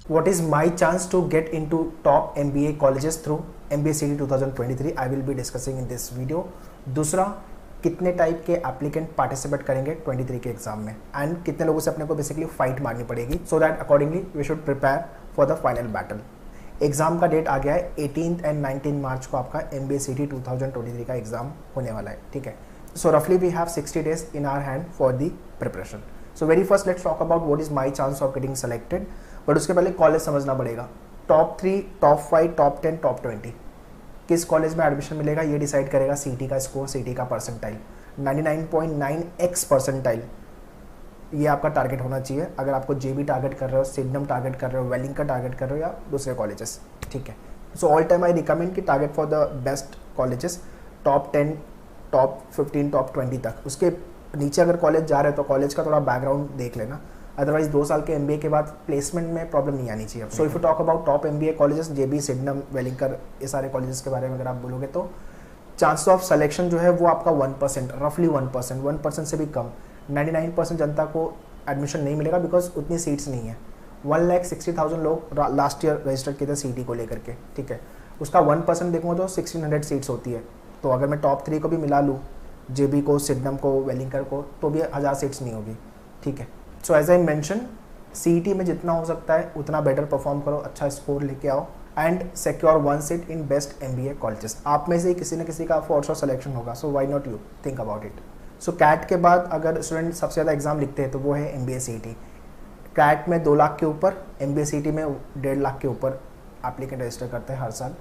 What is my chance to get into top MBA colleges through MBA CT 2023? I will be discussing in this video. दूसरा, कितने type के applicant participate करेंगे 23 के exam में and कितने लोगों से अपने को बेसिकली फाइट मारनी पड़ेगी so that accordingly we should prepare for the final battle. Exam का डेट आ गया है 18 एंड 19 मार्च को आपका MBA CT 2023 का एग्जाम होने वाला है. ठीक है, सो रफली we have 60 days in our hand for the preparation. So very first let's talk about what is my chance of getting selected. But उसके पहले कॉलेज समझना पड़ेगा. टॉप 3, टॉप 5, टॉप 10, टॉप 20 किस कॉलेज में एडमिशन मिलेगा ये डिसाइड करेगा CT का स्कोर, CT का परसेंटाइल. 99.9x परसेंटाइल ये आपका टारगेट होना चाहिए अगर आपको JB टारगेट कर रहे हो, सिडनम टारगेट कर रहे हो, वेलिंग का टारगेट कर रहे हो या दूसरे कॉलेजेस. ठीक है, so all time I recommend कि target for the best colleges top 10, top 15, top 20 तक. उसके नीचे अगर कॉलेज जा रहे हो तो कॉलेज का थोड़ा बैकग्राउंड देख लेना, अदरवाइज 2 साल के MBA के बाद प्लेसमेंट में प्रॉब्लम नहीं आनी चाहिए. सो if you talk about top MBA colleges, JB, सिडनम, Welingkar, ये सारे कॉलेजेस के बारे में अगर आप बोलोगे तो चांस ऑफ सिलेक्शन जो है वो आपका 1%, रफली 1% से भी कम. 99% जनता को एडमिशन नहीं मिलेगा बिकॉज उतनी सीट्स नहीं है. 1,60,000 लोग लास्ट ईयर रजिस्टर किए थे CT को लेकर के. ठीक है, उसका 1% देखूँगा तो 1600 सीट्स होती है. तो अगर मैं टॉप 3 को भी मिला लूँ, JB को, सिडनम को, वेलिंगकर को, तो भी 1000 सीट्स नहीं होगी. ठीक है, so as I mention CT में जितना हो सकता है उतना बेटर परफॉर्म करो, अच्छा स्कोर लेके आओ and secure 1 seat in best MBA colleges. आप में से किसी न किसी का फॉर श्योर सिलेक्शन होगा, so why not you think about it. So CAT के बाद अगर स्टूडेंट सबसे ज़्यादा एग्जाम लिखते हैं तो वो है MBA CT. कैट में 2 लाख के ऊपर, MBA CT में 1.5 लाख के ऊपर एप्लीकेंट रजिस्टर करते हैं हर साल.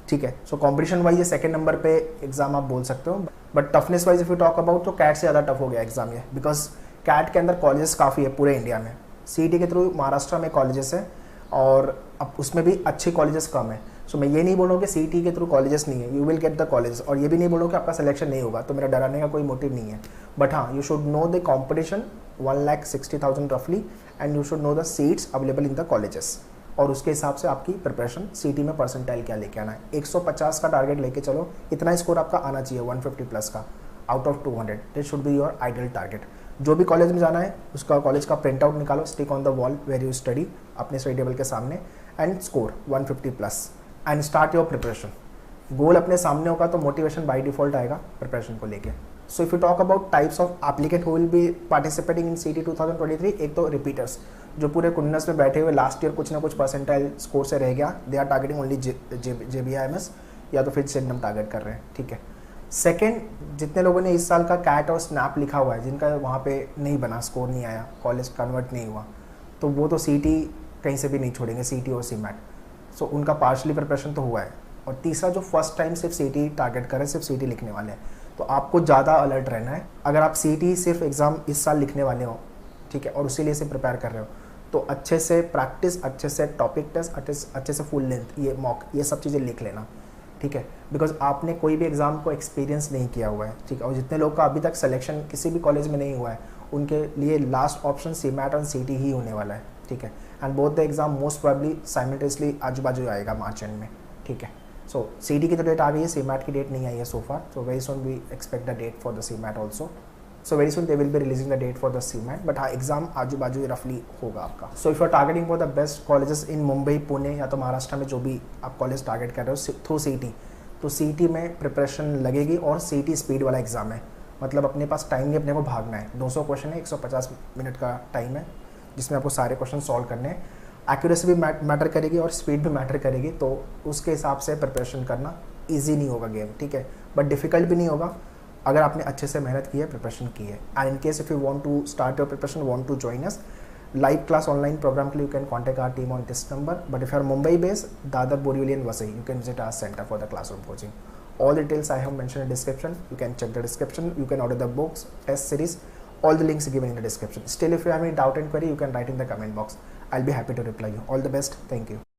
ठीक है, सो कॉम्पिटिशन वाइज ये सेकंड नंबर पे एग्जाम आप बोल सकते हो. But toughness wise if you talk about तो कैट से ज़्यादा टफ हो गया एग्जाम ये, बिकॉज कैट के अंदर कॉलेजेस काफ़ी है पूरे इंडिया में. CT के थ्रू महाराष्ट्र में कॉलेजेस है और अब उसमें भी अच्छे कॉलेजेस कम है. सो मैं ये नहीं बोलूँगा कि CT के थ्रू कॉलेजेस नहीं है, you will get the college, और ये भी नहीं बोलूँगा कि आपका सिलेक्शन नहीं होगा, तो मेरा डराने का कोई मोटिव नहीं है. बट हाँ, you should know the competition 1,60,000 रफली and you should know the seats available in the colleges, और उसके हिसाब से आपकी प्रिपरेशन CT में परसेंटाइल क्या लेके आना है. 150 का टारगेट लेके चलो, इतना स्कोर आपका आना चाहिए 150 प्लस का out of 200. This should be your ideal target. जो भी कॉलेज में जाना है उसका कॉलेज का प्रिंट आउट निकालो, stick on the wall where you study अपने स्टडी टेबल के सामने and score 150 plus and start your preparation. Goal अपने सामने होगा तो मोटिवेशन बाय डिफॉल्ट आएगा प्रिपरेशन को लेके. So if you talk about types of applicant who will be participating in CT 2023, एक तो रिपीटर्स जो पूरे कुन्नस में बैठे हुए लास्ट ईयर कुछ ना कुछ परसेंटाइल स्कोर से रह गया, they are targeting only JBIMS या तो फिर सिडनम टारगेट कर रहे हैं. ठीक है, सेकेंड, जितने लोगों ने इस साल का कैट और स्नैप लिखा हुआ है, जिनका वहाँ पे नहीं बना, स्कोर नहीं आया, कॉलेज कन्वर्ट नहीं हुआ, तो वो तो CT कहीं से भी नहीं छोड़ेंगे, CT और CMAT. सो उनका पार्शली प्रिपरेशन तो हुआ है. और तीसरा, जो फर्स्ट टाइम सिर्फ CT टारगेट करें, सिर्फ CT लिखने वाले हैं, तो आपको ज़्यादा अलर्ट रहना है. अगर आप CT सिर्फ एग्ज़ाम इस साल लिखने वाले हो, ठीक है, और उसी लिए से प्रिपेयर कर रहे हो, तो अच्छे से प्रैक्टिस, अच्छे से टॉपिक टेस्ट, अच्छे से फुल लेंथ, ये मॉक, ये सब चीज़ें लिख लेना. ठीक है, बिकॉज आपने कोई भी एग्ज़ाम को एक्सपीरियंस नहीं किया हुआ है. ठीक है, और जितने लोग का अभी तक सिलेक्शन किसी भी कॉलेज में नहीं हुआ है, उनके लिए लास्ट ऑप्शन CMAT और CT ही होने वाला है. ठीक है, and both the exam most probably simultaneously आजू बाजू आएगा मार्च एंड में. ठीक है, सो CT की तो डेट आ गई है, CMAT की डेट नहीं आई है so far. So very soon we expect the date for the CMAT also. So very soon they will be releasing the date for the CMAT. But हाँ, एग्जाम आजू बाजू रफली होगा आपका. So if you are targeting for the best colleges in Mumbai, Pune या तो महाराष्ट्र में जो भी आप कॉलेज टारगेट कर रहे हो थ्रू CT, तो CT में प्रिपरेशन लगेगी. और CT स्पीड वाला एग्जाम है, मतलब अपने पास टाइम नहीं, अपने को भागना है. 200 क्वेश्चन है, 150 मिनट का टाइम है जिसमें आपको सारे क्वेश्चन सॉल्व करने हैं. एक्यूरेसी भी मैटर करेगी और स्पीड भी मैटर करेगी, तो उसके हिसाब से प्रिपरेशन करना ईजी नहीं होगा गेम. ठीक है, बट डिफिकल्ट भी नहीं होगा अगर आपने अच्छे से मेहनत की है, प्रिपरेशन की है. And in case if you want to start your preparation, want to join us live class online program के लिए, you can contact our team on this number. But if you are Mumbai based, Dadar, Borivali and Vasai, you can visit our centre for the classroom coaching. All the details I have mentioned in description. You can check the description. You can order the books, test series. All the links given in the description. Still, if you have any doubt and query, you can write in the comment box. I'll be happy to reply you. All the best. Thank you.